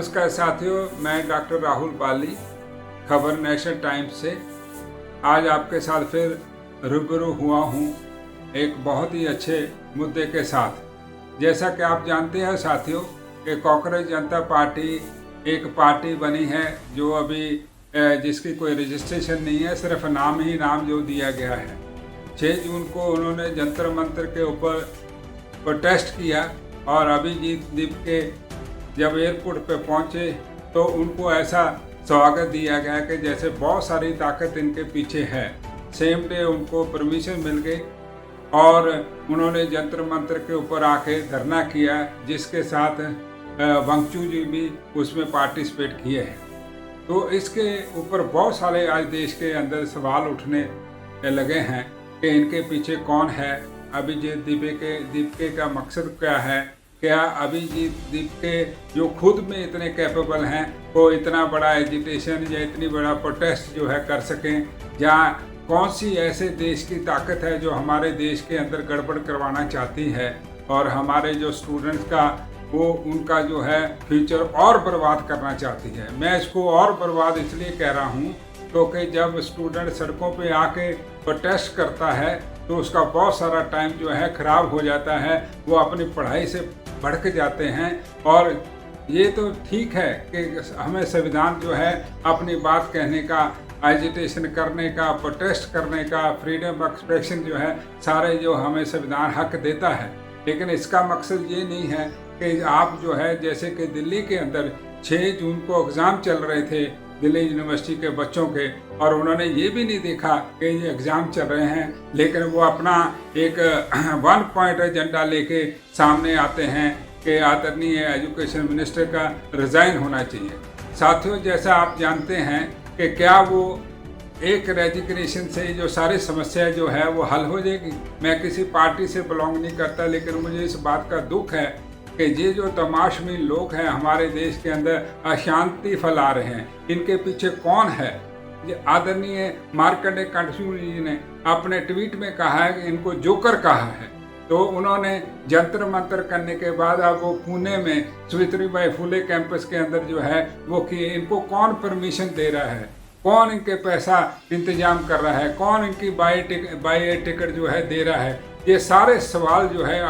नमस्कार साथियों, मैं डॉक्टर राहुल बाली, खबर नेशनल टाइम्स से आज आपके साथ फिर रूबरू हुआ हूँ एक बहुत ही अच्छे मुद्दे के साथ। जैसा कि आप जानते हैं साथियों कि कॉकरोच जनता पार्टी एक पार्टी बनी है जो अभी जिसकी कोई रजिस्ट्रेशन नहीं है, सिर्फ नाम ही नाम जो दिया गया है। 6 जून को उन्होंने जंतर मंतर के ऊपर प्रोटेस्ट किया और अभिजीत दीप के जब एयरपोर्ट पे पहुंचे तो उनको ऐसा स्वागत दिया गया कि जैसे बहुत सारी ताकत इनके पीछे है। सेम डे उनको परमिशन मिल गई और उन्होंने जंतर मंतर के ऊपर आके धरना किया, जिसके साथ वंगचू जी भी उसमें पार्टिसिपेट किए हैं। तो इसके ऊपर बहुत सारे आज देश के अंदर सवाल उठने लगे हैं कि इनके पीछे कौन है, अभिजीत दीपके का मकसद क्या है, क्या अभिजीत दीपके जो खुद में इतने कैपेबल हैं वो इतना बड़ा एजिटेशन या इतनी बड़ा प्रोटेस्ट जो है कर सकें, जहाँ कौन सी ऐसे देश की ताकत है जो हमारे देश के अंदर गड़बड़ करवाना चाहती है और हमारे जो स्टूडेंट्स का वो उनका जो है फ्यूचर और बर्बाद करना चाहती है। मैं इसको और बर्बाद इसलिए कह रहा हूँ क्योंकि जब स्टूडेंट सड़कों पे आके प्रोटेस्ट करता है तो उसका बहुत सारा टाइम जो है ख़राब हो जाता है, वो अपनी पढ़ाई से भड़क जाते हैं। और ये तो ठीक है कि हमें संविधान जो है अपनी बात कहने का, एजिटेशन करने का, प्रोटेस्ट करने का, फ्रीडम ऑफ एक्सप्रेशन जो है सारे जो हमें संविधान हक देता है, लेकिन इसका मकसद ये नहीं है कि आप जो है जैसे कि दिल्ली के अंदर 6 जून को एग्ज़ाम चल रहे थे दिल्ली यूनिवर्सिटी के बच्चों के, और उन्होंने ये भी नहीं देखा कि ये एग्ज़ाम चल रहे हैं, लेकिन वो अपना एक 1 पॉइंट एजेंडा लेके सामने आते हैं कि आदरणीय एजुकेशन मिनिस्टर का रिज़ाइन होना चाहिए। साथियों, जैसा आप जानते हैं कि क्या वो एक रेजिग्नेशन से जो सारी समस्या जो है वो हल हो जाएगी। मैं किसी पार्टी से बिलोंग नहीं करता, लेकिन मुझे इस बात का दुख है कि ये जो तमाशबीन लोग हैं हमारे देश के अंदर अशांति फैला रहे हैं, इनके पीछे कौन है। आदरणीय मार्कंडेय कंठशूर जी ने अपने ट्वीट में कहा है कि इनको जोकर कहा है। तो उन्होंने जंतर मंतर करने के बाद अब वो पुणे में सावित्रीबाई फुले कैंपस के अंदर जो है वो कि इनको कौन परमिशन दे रहा है, कौन इनके पैसा इंतजाम कर रहा है, कौन इनकी बाई एयर टिकट जो है दे रहा है। ये सारे सवाल जो है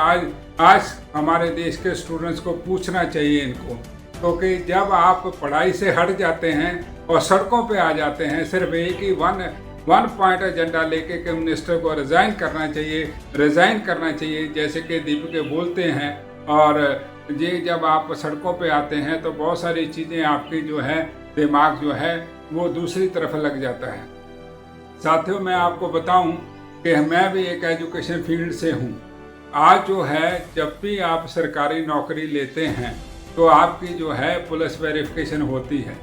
आज हमारे देश के स्टूडेंट्स को पूछना चाहिए इनको, क्योंकि जब आप पढ़ाई से हट जाते हैं और सड़कों पे आ जाते हैं, सिर्फ एक ही वन पॉइंट एजेंडा लेके कि मिनिस्टर को रिज़ाइन करना चाहिए जैसे कि दीपके बोलते हैं। और ये जब आप सड़कों पे आते हैं तो बहुत सारी चीज़ें आपकी जो है दिमाग जो है वो दूसरी तरफ लग जाता है। साथियों, मैं आपको बताऊं कि मैं भी एक एजुकेशन फील्ड से हूं। आज जो है जब भी आप सरकारी नौकरी लेते हैं तो आपकी जो है पुलिस वेरिफिकेशन होती है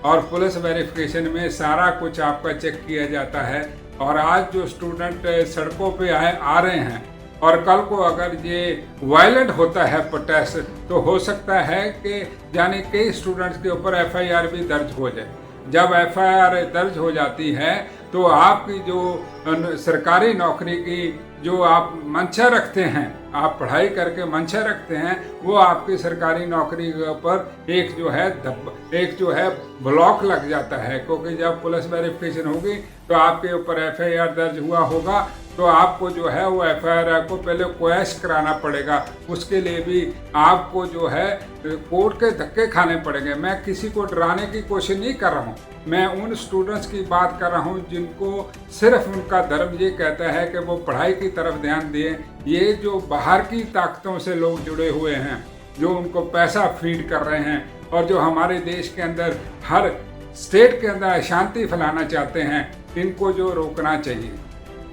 और पुलिस वेरिफिकेशन में सारा कुछ आपका चेक किया जाता है। और आज जो स्टूडेंट सड़कों पे आ रहे हैं और कल को अगर ये वायलेंट होता है प्रोटेस्ट, तो हो सकता है कि यानी कई स्टूडेंट्स के ऊपर FIR भी दर्ज हो जाए। जब FIR दर्ज हो जाती है तो आपकी जो सरकारी नौकरी की जो आप मंशा रखते हैं, आप पढ़ाई करके मंशा रखते हैं, वो आपकी सरकारी नौकरी के ऊपर एक जो है ब्लॉक लग जाता है। क्योंकि जब पुलिस वेरिफिकेशन होगी तो आपके ऊपर FIR दर्ज हुआ होगा, तो आपको जो है वो FIR को पहले क्वैश कराना पड़ेगा। उसके लिए भी आपको जो है कोर्ट के धक्के खाने पड़ेंगे। मैं किसी को डराने की कोशिश नहीं कर रहा हूँ, मैं उन स्टूडेंट्स की बात कर रहा हूँ जिनको सिर्फ उनका धर्म ये कहता है कि वो पढ़ाई की तरफ ध्यान दें। ये जो बाहर की ताकतों से लोग जुड़े हुए हैं, जो उनको पैसा फीड कर रहे हैं और जो हमारे देश के अंदर हर स्टेट के अंदर अशांति फैलाना चाहते हैं, इनको जो रोकना चाहिए।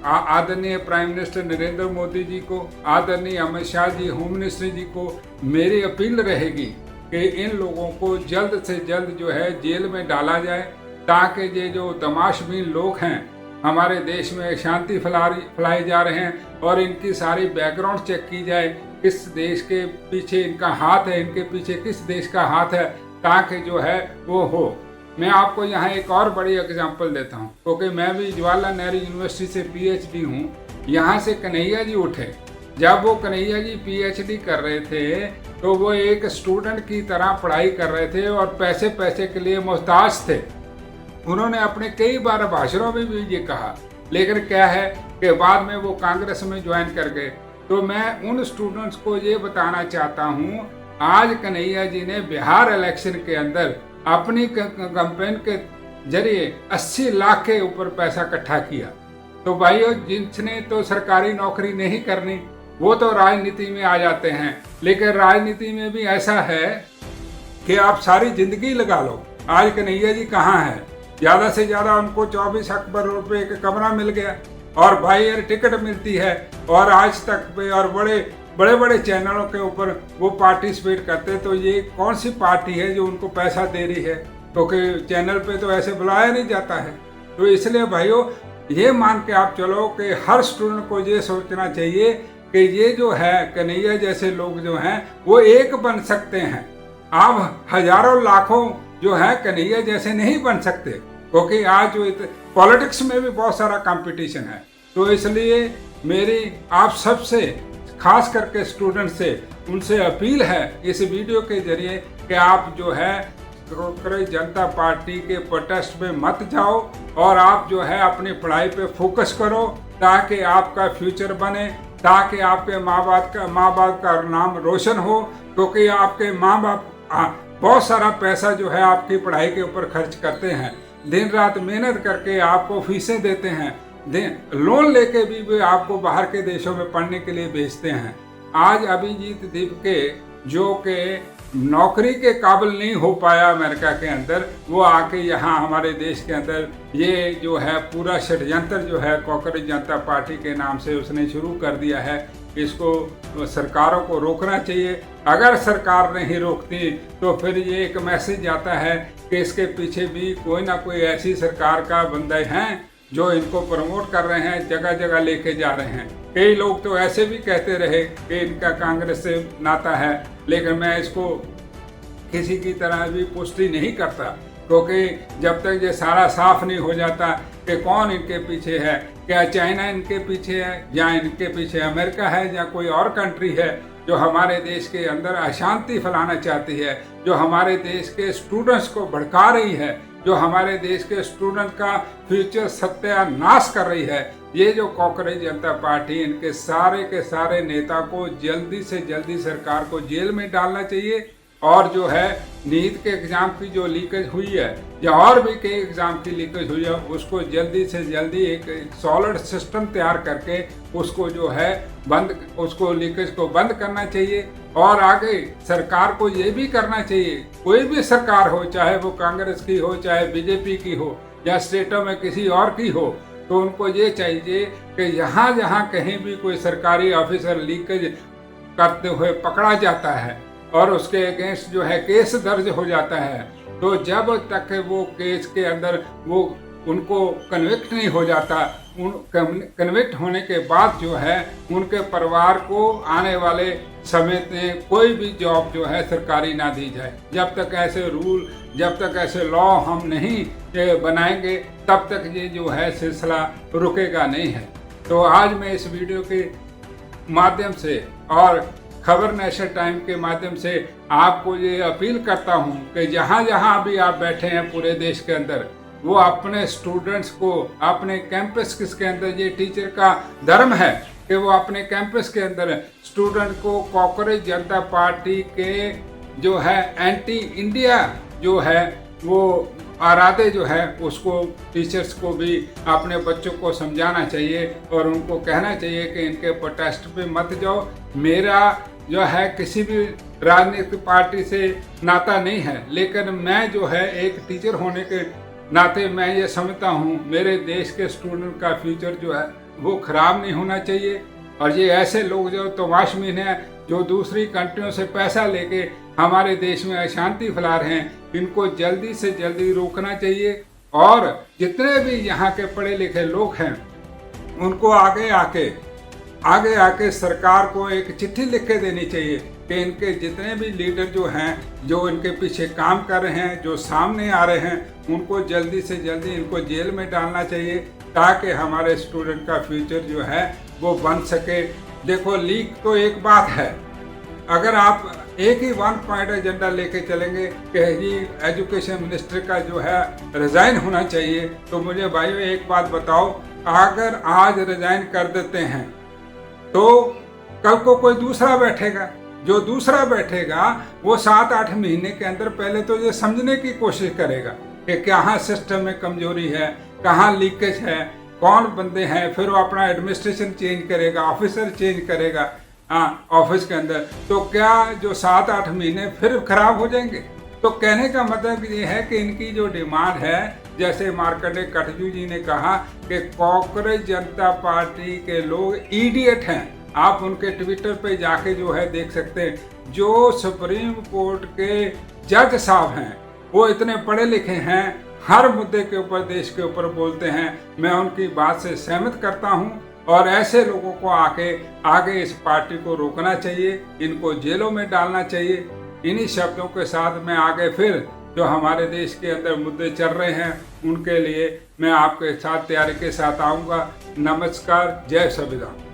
आदरणीय प्राइम मिनिस्टर नरेंद्र मोदी जी को, आदरणीय अमित शाह जी होम मिनिस्टर जी को मेरी अपील रहेगी कि इन लोगों को जल्द से जल्द जो है जेल में डाला जाए, ताकि ये जो तमाशबीन लोग हैं हमारे देश में शांति फैलाए जा रहे हैं और इनकी सारी बैकग्राउंड चेक की जाए, किस देश के पीछे इनका हाथ है, इनके पीछे किस देश का हाथ है, ताकि जो है वो हो। मैं आपको यहाँ एक और बड़ी एग्जांपल देता हूँ, क्योंकि मैं भी जवाहरलाल नेहरू यूनिवर्सिटी से PhD हूँ। यहाँ से कन्हैया जी उठे जब वो कन्हैया जी पीएचडी कर रहे थे तो वो एक स्टूडेंट की तरह पढ़ाई कर रहे थे और पैसे पैसे के लिए मोहताज थे। उन्होंने अपने कई बार भाषणों में भी ये कहा, लेकिन क्या है कि बाद में वो कांग्रेस में ज्वाइन कर गए। तो मैं उन स्टूडेंट्स को ये बताना चाहता हूँ, आज कन्हैया जी ने बिहार इलेक्शन के अंदर अपनी कैंपेन के जरिए 80 लाख के ऊपर पैसा इकट्ठा किया। तो भाइयों, जिसने तो सरकारी नौकरी नहीं करनी वो तो राजनीति में आ जाते हैं, लेकिन राजनीति में भी ऐसा है कि आप सारी जिंदगी लगा लो। आज कन्हैया जी कहाँ हैं? ज़्यादा से ज़्यादा उनको 24 अकबर रुपये का कमरा मिल गया और भाई यार टिकट मिलती है और आज तक पे और बड़े बड़े चैनलों के ऊपर वो पार्टिसिपेट करते। तो ये कौन सी पार्टी है जो उनको पैसा दे रही है? क्योंकि चैनल पे तो ऐसे बुलाया नहीं जाता है। तो इसलिए भाइयों, ये मान के आप चलो कि हर स्टूडेंट को ये सोचना चाहिए कि ये जो है कन्हैया जैसे लोग जो हैं वो एक बन सकते हैं। आप हजारों लाखों जो है कन्हैया जैसे नहीं बन सकते, क्योंकि आज जो पॉलिटिक्स में भी बहुत सारा कंपटीशन है। तो इसलिए मेरी आप सबसे खास करके स्टूडेंट से उनसे अपील है इस वीडियो के जरिए कि आप जो है कांग्रेस जनता पार्टी के प्रोटेस्ट में मत जाओ और आप जो है अपनी पढ़ाई पे फोकस करो, ताकि आपका फ्यूचर बने, ताकि आपके माँ बाप का नाम रोशन हो। क्योंकि आपके माँ बाप बहुत सारा पैसा जो है आपकी पढ़ाई के ऊपर खर्च करते हैं, दिन रात मेहनत करके आपको फीसें देते हैं, लोन लेके भी वे आपको बाहर के देशों में पढ़ने के लिए भेजते हैं। आज अभिजीत दीप के जो के नौकरी के काबिल नहीं हो पाया अमेरिका के अंदर, वो आके यहाँ हमारे देश के अंदर ये जो है पूरा षड्यंत्र जो है कांग्रेस जनता पार्टी के नाम से उसने शुरू कर दिया है। इसको सरकारों को रोकना चाहिए। अगर सरकार नहीं रोकती तो फिर ये एक मैसेज आता है कि इसके पीछे भी कोई ना कोई ऐसी सरकार का बंदे हैं जो इनको प्रमोट कर रहे हैं, जगह जगह लेके जा रहे हैं। कई लोग तो ऐसे भी कहते रहे कि इनका कांग्रेस से नाता है, लेकिन मैं इसको किसी की तरह भी पुष्टि नहीं करता, क्योंकि जब तक ये सारा साफ नहीं हो जाता कि कौन इनके पीछे है, क्या चाइना इनके पीछे है या इनके पीछे अमेरिका है या कोई और कंट्री है जो हमारे देश के अंदर अशांति फैलाना चाहती है, जो हमारे देश के स्टूडेंट्स को भड़का रही है, जो हमारे देश के स्टूडेंट का फ्यूचर सत्यानाश कर रही है। ये जो कांग्रेस जनता पार्टी, इनके सारे के सारे नेता को जल्दी से जल्दी सरकार को जेल में डालना चाहिए। और जो है नीट के एग्ज़ाम की जो लीकेज हुई है या और भी कई एग्ज़ाम की लीकेज हुई है, उसको जल्दी से जल्दी एक सॉलिड सिस्टम तैयार करके उसको जो है उसको लीकेज को बंद करना चाहिए। और आगे सरकार को ये भी करना चाहिए, कोई भी सरकार हो, चाहे वो कांग्रेस की हो, चाहे बीजेपी की हो या स्टेटों में किसी और की हो, तो उनको ये चाहिए कि यहाँ जहाँ कहीं भी कोई सरकारी ऑफिसर लीकेज करते हुए पकड़ा जाता है और उसके अगेंस्ट जो है केस दर्ज हो जाता है, तो जब तक वो केस के अंदर वो उनको कन्विक्ट नहीं हो जाता, कन्विक्ट होने के बाद जो है उनके परिवार को आने वाले समय में कोई भी जॉब जो है सरकारी ना दी जाए। जब तक ऐसे रूल, जब तक ऐसे लॉ हम नहीं बनाएंगे, तब तक ये जो है सिलसिला रुकेगा नहीं है। तो आज मैं इस वीडियो के माध्यम से और खबर नेशनल टाइम के माध्यम से आपको ये अपील करता हूँ कि जहाँ जहाँ भी आप बैठे हैं पूरे देश के अंदर, वो अपने स्टूडेंट्स को अपने कैंपस के अंदर, ये टीचर का धर्म है कि वो अपने कैंपस के अंदर स्टूडेंट को कांग्रेस जनता पार्टी के जो है एंटी इंडिया जो है वो आराधे जो है उसको टीचर्स को भी अपने बच्चों को समझाना चाहिए और उनको कहना चाहिए कि इनके प्रोटेस्ट पे मत जाओ। मेरा जो है किसी भी राजनीतिक पार्टी से नाता नहीं है, लेकिन मैं जो है एक टीचर होने के नाते मैं ये समझता हूँ मेरे देश के स्टूडेंट का फ्यूचर जो है वो खराब नहीं होना चाहिए। और ये ऐसे लोग जो तमाशबीन हैं, जो दूसरी कंट्रियों से पैसा लेके हमारे देश में अशांति फैला रहे हैं, इनको जल्दी से जल्दी रोकना चाहिए। और जितने भी यहाँ के पढ़े लिखे लोग हैं उनको आगे आके सरकार को एक चिट्ठी लिख के देनी चाहिए कि इनके जितने भी लीडर जो हैं, जो इनके पीछे काम कर रहे हैं, जो सामने आ रहे हैं, उनको जल्दी से जल्दी इनको जेल में डालना चाहिए, ताकि हमारे स्टूडेंट का फ्यूचर जो है वो बन सके। देखो, लीक तो एक बात है, अगर आप एक ही वन पॉइंट एजेंडा लेके चलेंगे कि जी एजुकेशन मिनिस्टर का जो है रिजाइन होना चाहिए, तो मुझे भाइयों एक बात बताओ, अगर आज रिजाइन कर देते हैं तो कल को कोई दूसरा बैठेगा, जो दूसरा बैठेगा वो 7-8 महीने के अंदर पहले तो ये समझने की कोशिश करेगा कि कहाँ सिस्टम में कमजोरी है, कहाँ लीकेज है, कौन बंदे हैं, फिर वो अपना एडमिनिस्ट्रेशन चेंज करेगा, ऑफिसर चेंज करेगा ऑफिस के अंदर, तो क्या जो 7-8 महीने फिर खराब हो जाएंगे। तो कहने का मतलब ये है कि इनकी जो डिमांड है, जैसे मार्कंडेय कटजू जी ने कहा कि कांग्रेस जनता पार्टी के लोग इडियट हैं। आप उनके ट्विटर पे जाके जो है देख सकते हैं, जो सुप्रीम कोर्ट के जज साहब हैं वो इतने पढ़े लिखे हैं, हर मुद्दे के ऊपर देश के ऊपर बोलते हैं। मैं उनकी बात से सहमत करता हूं और ऐसे लोगों को आगे इस पार्टी को रोकना चाहिए, इनको जेलों में डालना चाहिए। इन्हीं शब्दों के साथ मैं आगे फिर जो हमारे देश के अंदर मुद्दे चल रहे हैं उनके लिए मैं आपके साथ तैयारी के साथ आऊँगा। नमस्कार, जय संविधान।